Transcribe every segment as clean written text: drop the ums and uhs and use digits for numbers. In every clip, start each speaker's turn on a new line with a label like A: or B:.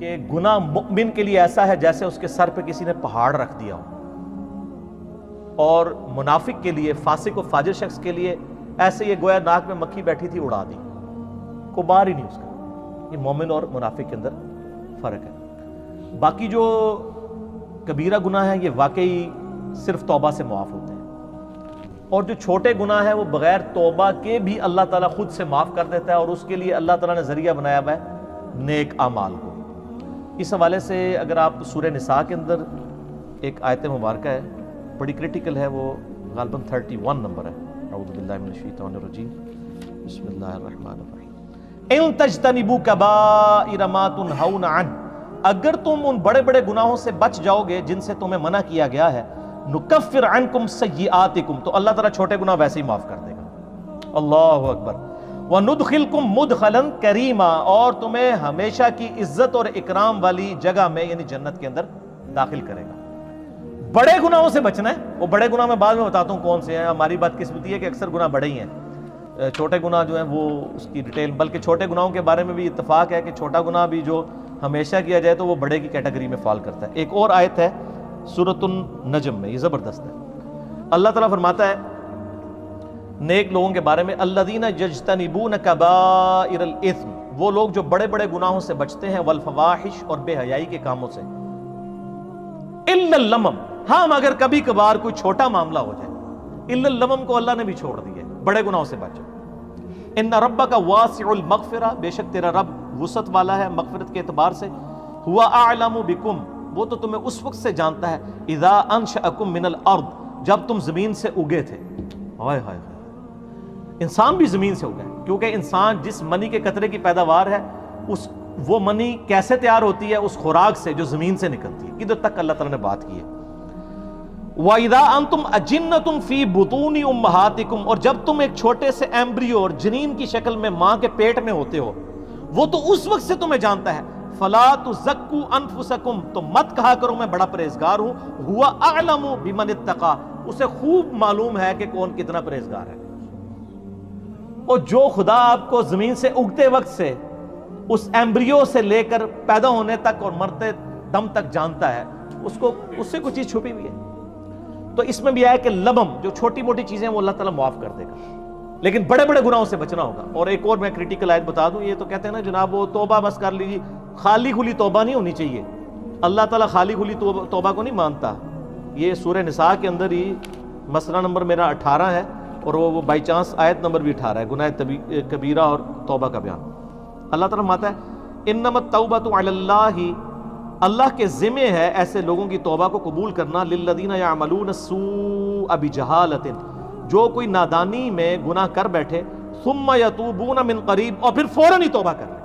A: کہ گناہ مؤمن کے لیے ایسا ہے جیسے اس کے سر پہ کسی نے پہاڑ رکھ دیا ہو، اور منافق کے لیے، فاسق و فاجر شخص کے لیے ایسے یہ گویا ناک میں مکھی بیٹھی تھی اڑا دی، کوئی بار ہی نہیں اس کا۔ یہ مومن اور منافق کے اندر فرق ہے۔ باقی جو کبیرہ گناہ ہیں یہ واقعی صرف توبہ سے معاف ہوتے ہیں، اور جو چھوٹے گناہ ہیں وہ بغیر توبہ کے بھی اللہ تعالیٰ خود سے معاف کر دیتا ہے، اور اس کے لیے اللہ تعالیٰ نے ذریعہ بنایا ہوا ہے نیک اعمال کو۔ اس حوالے سے اگر آپ سورہ نساء کے اندر ایک آیت مبارکہ ہے، بڑی کرٹیکل ہے، وہ غالباً 31 نمبر ہے۔ اعوذ باللہ من الشیطان الرجیم، بسم اللہ الرحمن الرحیم۔ ان تجتنبوا کبائر ما تنہون عنہ، اگر تم ان بڑے بڑے گناہوں سے بچ جاؤ گے جن سے تمہیں منع کیا گیا ہے، نکفر عنکم سیئاتکم، تو اللہ تعالیٰ چھوٹے گناہ ویسے ہی معاف کر دے گا۔ اللہ اکبر۔ وندخلکم مدخلا کریما، اور تمہیں ہمیشہ کی عزت اور اکرام والی جگہ میں یعنی جنت کے اندر داخل کرے گا۔ بڑے گناہوں سے بچنا ہے، وہ بڑے گناہ میں بعد میں بتاتا ہوں کون سے ہیں۔ ہماری بدقسمتی ہے کہ اکثر گناہ بڑے ہی ہیں، چھوٹے گناہ جو ہیں وہ اس کی ڈیٹیل، بلکہ چھوٹے گناہوں کے بارے میں بھی اتفاق ہے کہ چھوٹا گناہ بھی جو ہمیشہ کیا جائے تو وہ بڑے کی کیٹیگری میں فال کرتا ہے۔ ایک اور آیت ہے سورۃ النجم میں، یہ زبردست ہے۔ اللہ تعالیٰ فرماتا ہے نیک لوگوں کے بارے میں، الذین یجتنبون کبائر الاثم، وہ لوگ جو بڑے بڑے گناہوں سے بچتے ہیں، والفواحش، اور بے حیائی کے کاموں سے، الا اللمم، ہاں مگر کبھی کبھار کوئی چھوٹا معاملہ ہو جائے، الا اللمم کو اللہ نے بھی چھوڑ دیا ہے، بڑے گناہوں سے بچو۔ ان ربک واسع المغفرہ، بے شک تیرا رب وسعت والا ہے مغفرت کے اعتبار سے، ہوا اعلم بکم، وہ تو تمہیں اس وقت سے جانتا ہے، اذا انشأکم من الارض، جب تم زمین سے اگے تھے۔ ہائے ہائے، انسان بھی زمین سے اگا ہے، کیونکہ انسان جس منی کے قطرے کی پیداوار ہے، وہ منی کیسے تیار ہوتی ہے؟ اس خوراک سے جو زمین سے نکلتی ہے۔ ادھر تک اللہ تعالیٰ نے بات کی ہے۔ وَإِذَا أَنْتُمْ أَجِنَّةٌ فِي بُطُونِ أُمَّهَاتِكُمْ، اور جب تم ایک چھوٹے سے ایمبریو اور جنین کی شکل میں ماں کے پیٹ میں ہوتے ہو، وہ تو اس وقت سے تمہیں جانتا ہے۔ فَلَا تُزَكُّوا أَنفُسَكُمْ، تو مت کہا کرو میں بڑا پرہیزگار ہوں، هُوَ أَعْلَمُ بِمَنِ اتَّقَىٰ، اسے خوب معلوم ہے کہ کون کتنا پرہیزگار ہے۔ اور جو خدا آپ کو زمین سے اگتے وقت سے، اس ایمبریو سے لے کر پیدا ہونے تک اور مرتے دم تک جانتا ہے، اس سے کوئی چیز چھپی ہوئی ہے؟ تو اس میں بھی آیا کہ لبم، جو چھوٹی موٹی چیزیں وہ اللہ تعالیٰ معاف کر دے گا، لیکن بڑے بڑے گناہوں سے بچنا ہوگا۔ اور ایک اور میں کریٹیکل آیت بتا دوں، یہ تو کہتے ہیں نا جناب وہ توبہ بس کر لیجیے، خالی کھلی توبہ نہیں ہونی چاہیے، اللہ تعالیٰ خالی کھلی توبہ کو نہیں مانتا۔ یہ سورہ نساء کے اندر ہی مسئلہ نمبر میرا 18 ہے، اور وہ بائی چانس آیت نمبر بھی 18 ہے، گناہ کبیرہ اور توبہ کا بیان۔ اللہ تعالیٰ فرماتا ہے انما التوبۃ علی اللہ، اللہ کے ذمہ ہے ایسے لوگوں کی توبہ کو قبول کرنا، للذین یعملون السوء بجہالۃ، جو کوئی نادانی میں گناہ کر بیٹھے، ثم یتوبون من قریب، اور پھر فوراً ہی توبہ کر لیں،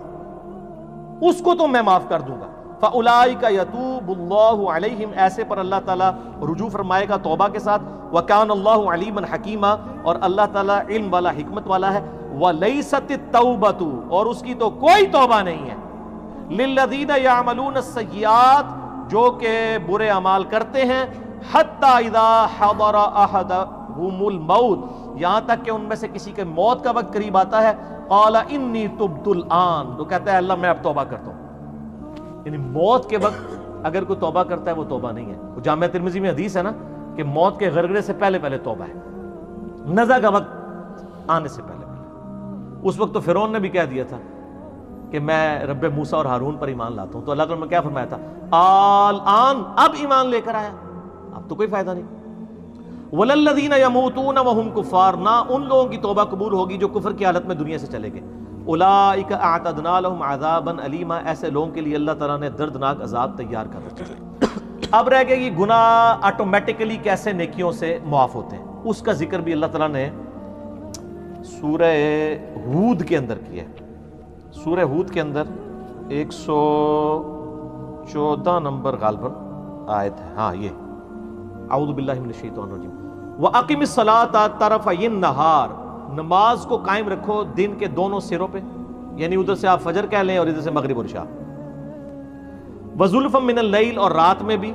A: اس کو تو میں معاف کر دوں گا۔ فاولئک یتوب اللہ علیہم، ایسے پر اللہ تعالیٰ رجوع فرمائے گا توبہ کے ساتھ۔ وکان اللہ علیما حکیما، اور اللہ تعالیٰ علم والا حکمت والا ہے۔ ولیست التوبۃ، اور اس کی تو کوئی توبہ نہیں ہے، للذین یعملون السیئات، جو کہ برے اعمال کرتے ہیں، حتی اذا حضر احدهم الموت، یہاں تک کہ ان میں سے کسی کے موت کا وقت قریب آتا ہے، قال انی تبت الآن، تو کہتا ہے اللہ میں اب توبہ کرتا ہوں۔ یعنی موت کے وقت اگر کوئی توبہ کرتا ہے وہ توبہ نہیں ہے۔ وہ جامعہ ترمذی میں حدیث ہے نا کہ موت کے غرغرے سے پہلے پہلے توبہ ہے، نزع کا وقت آنے سے پہلے پہلے۔ اس وقت تو فرعون نے بھی کہہ دیا تھا کہ میں رب موسیٰ اور ہارون پر ایمان لاتا ہوں، تو اللہ تعالیٰ نے کیا فرمایا تھا؟ الآن، اب ایمان لے کر آیا، اب تو کوئی فائدہ نہیں۔ وَلَلَّذِينَ يَمُوتُونَ وَهُمْ كُفَّارٌ، نہ ان لوگوں کی توبہ قبول ہوگی جو کفر کی حالت میں دنیا سے چلے گئے۔ اولئک اعتدنا لهم عذابا الیما، ایسے لوگوں کے لیے اللہ تعالیٰ نے دردناک عذاب تیار کر رکھا ہے۔ اب رہ گیا یہ گناہ آٹومیٹکلی کیسے نیکیوں سے معاف ہوتے ہیں، اس کا ذکر بھی اللہ تعالیٰ نے سورہ ہود کے اندر کیا ہے۔ سورہ ہود کے اندر 114 نمبر غالباً آیت ہے، ہاں یہ، اعوذ باللہ من الشیطان الرجیم، وَأَقِمِ الصَّلَاةَ طَرَفَيِ النَّهَارِ، نماز کو قائم رکھو دن کے دونوں سروں پہ، یعنی ادھر سے آپ فجر کہہ لیں اور ادھر سے مغرب اور عشاء۔ وَزُلْفًا مِّنَ اللَّيْلِ، اور رات میں بھی۔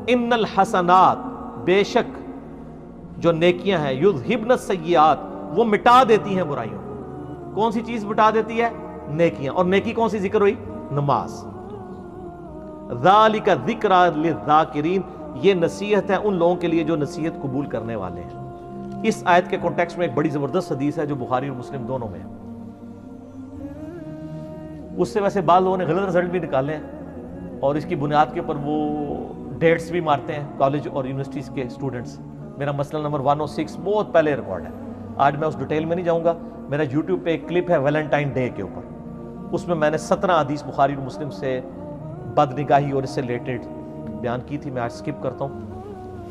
A: إِنَّ الْحَسَنَاتِ، بے شک جو نیکیاں ہیں، یُذْهِبْنَ السَّیِّئَاتِ، وہ مٹا دیتی ہیں برائیوں کو۔ کون سی چیز مٹا دیتی ہے؟ نیکیاں۔ اور نیکی کون سی ذکر ہوئی؟ نماز۔ ذالک ذکری للذاکرین، یہ نصیحت ہے ان لوگوں کے لیے جو نصیحت قبول کرنے والے ہیں۔ اس آیت کے کانٹیکسٹ میں ایک بڑی زبردست حدیث ہے جو بخاری اور مسلم دونوں میں ہے، اس سے ویسے بعض لوگوں نے غلط رزلٹ بھی نکالے ہیں اور اس کی بنیاد کے اوپر وہ ڈیٹس بھی مارتے ہیں کالج اور یونیورسٹیز کے اسٹوڈنٹس۔ میرا مسئلہ نمبر 106 بہت پہلے ریکارڈ ہے، آج میں اس ڈیٹیل میں نہیں جاؤں گا۔ میرا یوٹیوب پہ ایک کلپ ہے ویلنٹائن ڈے کے اوپر، اس میں میں نے 17 حدیث بخاری اور مسلم سے بد نگاہی اور اس سے ریلیٹڈ بیان کی تھی، میں آج سکپ کرتا ہوں۔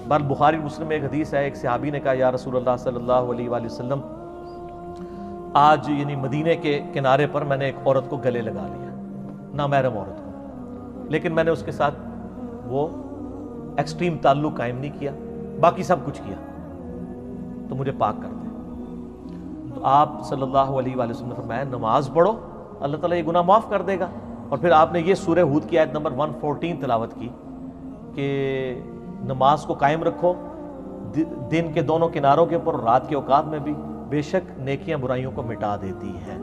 A: بہرحال بخاری اور مسلم میں ایک حدیث ہے، ایک صحابی نے کہا یا رسول اللہ صلی اللہ علیہ وآلہ وسلم، آج یعنی مدینے کے کنارے پر میں نے ایک عورت کو گلے لگا لیا، نامحرم عورت کو، لیکن میں نے اس کے ساتھ وہ ایکسٹریم تعلق قائم نہیں کیا، باقی سب کچھ کیا، تو مجھے پاک کر دے۔ تو آپ صلی اللہ علیہ وآلہ وسلم نے فرمایا نماز پڑھو، اللہ تعالیٰ یہ گناہ معاف کر دے گا۔ اور پھر آپ نے یہ سورہ ہود کی آیت نمبر 114 تلاوت کی کہ نماز کو قائم رکھو دن کے دونوں کناروں کے اوپر اور رات کے اوقات میں بھی، بے شک نیکیاں برائیوں کو مٹا دیتی ہیں۔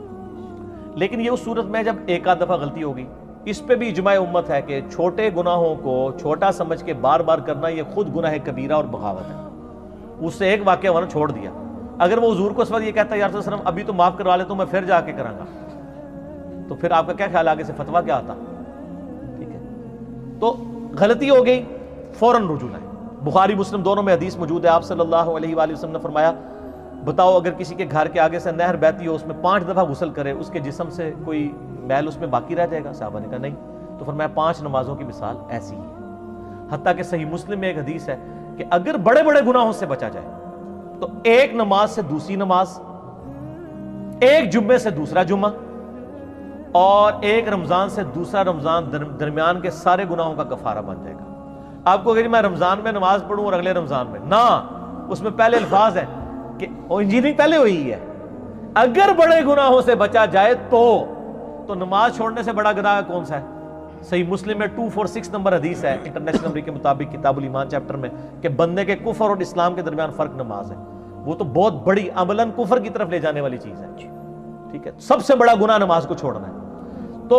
A: لیکن یہ اس صورت میں جب ایک آدھ دفعہ غلطی ہوگی، اس پہ بھی اجماع امت ہے کہ چھوٹے گناہوں کو چھوٹا سمجھ کے بار بار کرنا یہ خود گناہ کبیرہ اور بغاوت ہے۔ اس سے ایک واقعہ ورنہ چھوڑ دیا، اگر وہ حضور کو اس وقت یہ کہتا ہے یا رسول اللہ علیہ وسلم ابھی تو معاف کروا لیتا ہوں میں پھر جا کے کراں گا، تو پھر آپ کا کیا خیال آگے سے فتویٰ کیا آتا؟ ٹھیک ہے، تو غلطی ہو گئی فوراً رجوع لائیں۔ بخاری مسلم دونوں میں حدیث موجود ہے، آپ صلی اللہ علیہ وآلہ وسلم نے فرمایا بتاؤ اگر کسی کے گھر کے آگے سے نہر بہتی ہو، اس میں 5 دفعہ غسل کرے، اس کے جسم سے کوئی میل اس میں باقی رہ جائے گا؟ صحابہ نے کہا نہیں، تو فرمایا 5 نمازوں کی مثال ایسی ہی ہے۔ حتیٰ کہ صحیح مسلم میں ایک حدیث ہے کہ اگر بڑے بڑے گناہوں سے بچا جائے تو ایک نماز سے دوسری نماز، ایک جمعے سے دوسرا جمعہ، اور ایک رمضان سے دوسرا رمضان، درمیان کے سارے گناہوں کا کفارہ بن جائے گا۔ آپ کو کہ میں رمضان میں نماز پڑھوں اور اگلے رمضان میں نہ، اس میں پہلے الفاظ ہیں کہ انجینئرنگ پہلے ہوئی ہے، اگر بڑے گناہوں سے بچا جائے تو نماز چھوڑنے سے بڑا گناہ کون سا ہے؟ صحیح مسلم میں 246 نمبر حدیث ہے انٹرنیشنل نمبر کے مطابق کتاب الایمان چیپٹر میں کہ بندے کے کفر اور اسلام کے درمیان فرق نماز ہے، وہ تو بہت بڑی عملاً کفر کی طرف لے جانے والی چیز ہے، ٹھیک ہے، سب سے بڑا گناہ نماز کو چھوڑنا ہے۔ تو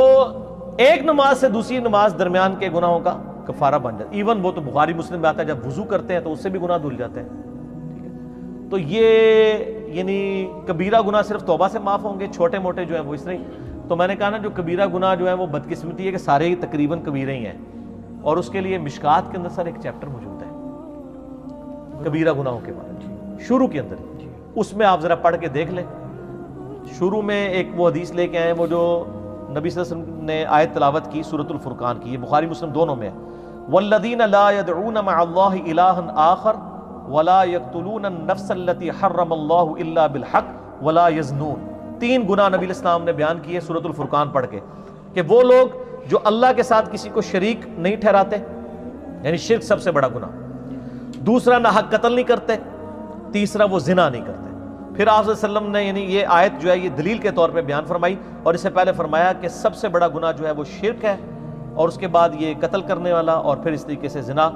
A: ایک نماز سے دوسری نماز درمیان کے گناہوں کا کفارہ بن جاتا ہے۔ ایون وہ تو بخاری مسلم میں آتا ہے جب وضو کرتے ہیں تو اس سے بھی گناہ دھل جاتے ہیں، ٹھیک ہے۔ تو یہ یعنی کبیرہ گناہ صرف توبہ سے معاف ہوں گے، چھوٹے موٹے جو ہیں وہ اس طرح۔ تو میں نے کہا نا جو کبیرہ گناہ جو ہے وہ بدقسمتی ہے کہ سارے ہی تقریباً کبیرے ہی ہیں، اور اس کے لیے مشکات کے اندر سر ایک چیپٹر موجود ہے کبیرہ گناہوں کے بارے میں، شروع کے اندر، اس میں آپ ذرا پڑھ کے دیکھ لیں۔ شروع میں ایک وہ حدیث لے کے آئے وہ جو نبی صلی اللہ علیہ وسلم نے آیت تلاوت کی سورۃ الفرقان کی، یہ بخاری مسلم دونوں میں ہے، والذین لا يدعون مع اللہ الہا آخر ولا يقتلون النفس التي حرم اللہ الا بالحق ولا یزنون۔ 3 گناہ نبی الاسلام نے بیان کیے سورۃ الفرقان پڑھ کے کہ وہ لوگ جو اللہ کے ساتھ کسی کو شریک نہیں ٹھہراتے، یعنی شرک سب سے بڑا گناہ، دوسرا نہ حق قتل نہیں کرتے، تیسرا وہ زنا نہیں کرتے۔ پھر آپ صلی اللہ علیہ وسلم نے یعنی یہ آیت جو ہے یہ دلیل کے طور پہ بیان فرمائی، اور اس سے پہلے فرمایا کہ سب سے بڑا گناہ جو ہے وہ شرک ہے، اور اس کے بعد یہ قتل کرنے والا، اور پھر اس طریقے سے زنا۔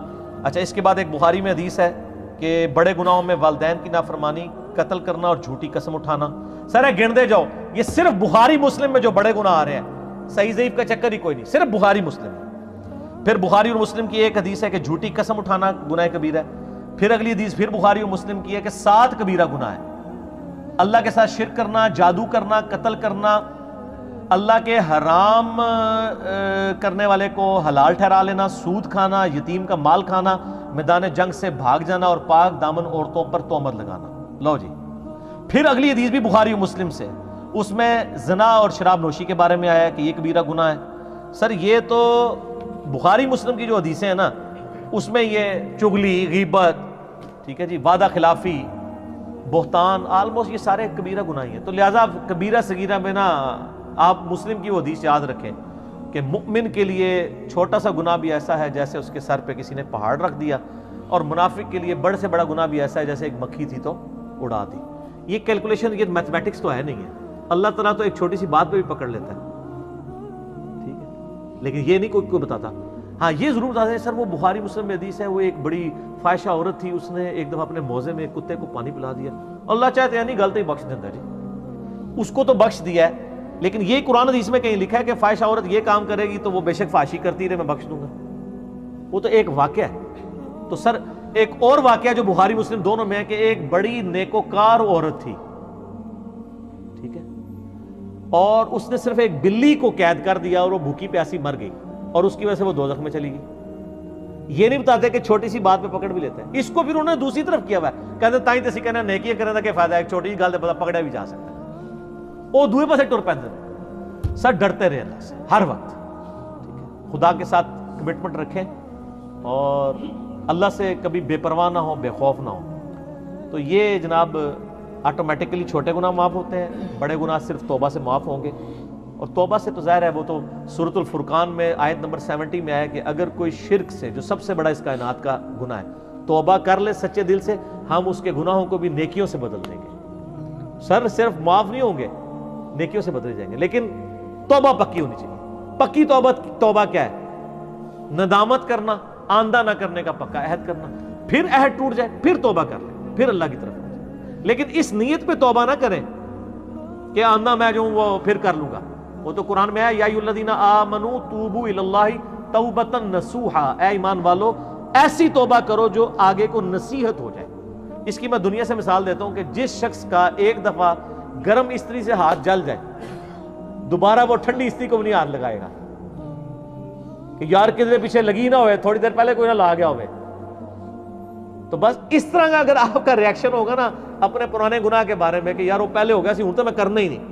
A: اچھا، اس کے بعد ایک بخاری میں حدیث ہے کہ بڑے گناہوں میں والدین کی نافرمانی، قتل کرنا اور جھوٹی قسم اٹھانا۔ سر گنتے جاؤ، یہ صرف بخاری مسلم میں جو بڑے گناہ آ رہے ہیں، صحیح ضعیف کا چکر ہی کوئی نہیں، صرف بخاری مسلم میں۔ پھر بخاری اور مسلم کی ایک حدیث ہے کہ جھوٹی قسم اٹھانا گناہ کبیرہ ہے۔ پھر اگلی حدیث پھر بخاری اور مسلم کی ہے کہ 7 کبیرہ گناہ ہے، اللہ کے ساتھ شرک کرنا، جادو کرنا، قتل کرنا، اللہ کے حرام کرنے والے کو حلال ٹھہرا لینا، سود کھانا، یتیم کا مال کھانا، میدان جنگ سے بھاگ جانا، اور پاک دامن عورتوں پر تہمت لگانا۔ لو جی، پھر اگلی حدیث بھی بخاری و مسلم سے، اس میں زنا اور شراب نوشی کے بارے میں آیا ہے کہ یہ کبیرہ گناہ ہے۔ سر یہ تو بخاری مسلم کی جو حدیثیں ہیں نا، اس میں یہ چغلی، غیبت، ٹھیک ہے جی، وعدہ خلافی، بہتان، آلموسٹ یہ سارے کبیرہ گناہ ہیں۔ تو لہٰذا کبیرہ صغیرہ میں نا آپ مسلم کی وہ حدیث یاد رکھیں کہ مؤمن کے لیے چھوٹا سا گناہ بھی ایسا ہے جیسے اس کے سر پہ کسی نے پہاڑ رکھ دیا، اور منافق کے لیے بڑے سے بڑا گناہ بھی ایسا ہے جیسے ایک مکھی تھی تو اڑا دی۔ یہ کیلکولیشن، یہ میتھمیٹکس تو ہے نہیں ہے، اللہ تعالیٰ تو ایک چھوٹی سی بات پہ بھی پکڑ لیتا ہے، ٹھیک ہے، لیکن یہ نہیں کوئی بتاتا۔ ہاں یہ ضرور بتاتے ہیں سر وہ بخاری مسلم میں حدیث ہے، وہ ایک بڑی فاحشہ عورت تھی، اس نے ایک دفعہ اپنے موزے میں ایک کتے کو پانی پلا دیا، اللہ چاہتے ہیں نہیں غلطی بخش دیتا ہے جی، اس کو تو بخش دیا ہے، لیکن یہ قرآن حدیث میں کہیں لکھا ہے کہ فاحشہ عورت یہ کام کرے گی تو وہ بے شک فحاشی کرتی رہے، میں بخش دوں گا. وہ تو ایک واقعہ ہے. تو سر ایک اور واقعہ جو بخاری مسلم دونوں میں ہے کہ ایک بڑی نیکوکار عورت تھی، ٹھیک ہے، اور اس نے صرف ایک بلی کو قید کر دیا اور وہ بھوکی پیاسی مر گئی، اور اس کی وجہ سے وہ دوزخ میں چلی گئی. یہ نہیں بتاتے کہ چھوٹی سی بات پہ پکڑ بھی لیتے ہیں. اس کو پھر انہوں نے دوسری طرف کیا ہوا ہے، کہتے ہیں تائیں تسی کہنا نیکیاں کرنے دا کیا فائدہ ہے، ایک چھوٹی سی گل تے پکڑا بھی جا سکتا ہے. وہ دوسرے پاسے ٹر پیندے. سر ڈرتے رہے اللہ سے ہر وقت، ٹھیک ہے، خدا کے ساتھ کمٹمنٹ رکھیں اور اللہ سے کبھی بے پرواہ نہ ہو، بے خوف نہ ہو. تو یہ جناب آٹومیٹکلی چھوٹے گناہ معاف ہوتے ہیں، بڑے گناہ صرف توبہ سے معاف ہوں گے. اور توبہ سے تو ظاہر ہے وہ تو سورۃ الفرقان میں آیت نمبر 70 میں آیا کہ اگر کوئی شرک سے، جو سب سے بڑا اس کائنات کا گناہ ہے، توبہ کر لے سچے دل سے، ہم اس کے گناہوں کو بھی نیکیوں سے بدل دیں گے. سر صرف معاف نہیں ہوں گے، نیکیوں سے بدلے جائیں گے. لیکن توبہ پکی ہونی چاہیے. پکی توبہ کیا ہے؟ ندامت کرنا، آندہ نہ کرنے کا پکا عہد کرنا، پھر عہد ٹوٹ جائے پھر توبہ کر لیں، پھر اللہ کی طرف جائے. لیکن اس نیت پہ توبہ نہ کریں کہ آندہ میں جو ہوں وہ پھر کر لوں گا. وہ تو قرآن میں ہے یا ایھا الذین آمنوا توبوا الی اللہ توبۃ نصوحا، اے ایمان والو ایسی توبہ کرو جو آگے کو نصیحت ہو جائے. اس کی میں دنیا سے مثال دیتا ہوں کہ جس شخص کا ایک دفعہ گرم استری سے ہاتھ جل جائے، دوبارہ وہ ٹھنڈی استری کو بھی نہیں ہاتھ لگائے گا کہ یار کدھر پیچھے لگی نہ ہوئے، تھوڑی دیر پہلے کوئی نہ لا گیا ہوئے. تو بس اس طرح کا اگر آپ کا ریاکشن ہوگا نا اپنے پرانے گناہ کے بارے میں کہ یار وہ پہلے ہو گیا سی ہوں تو میں کرنا ہی نہیں،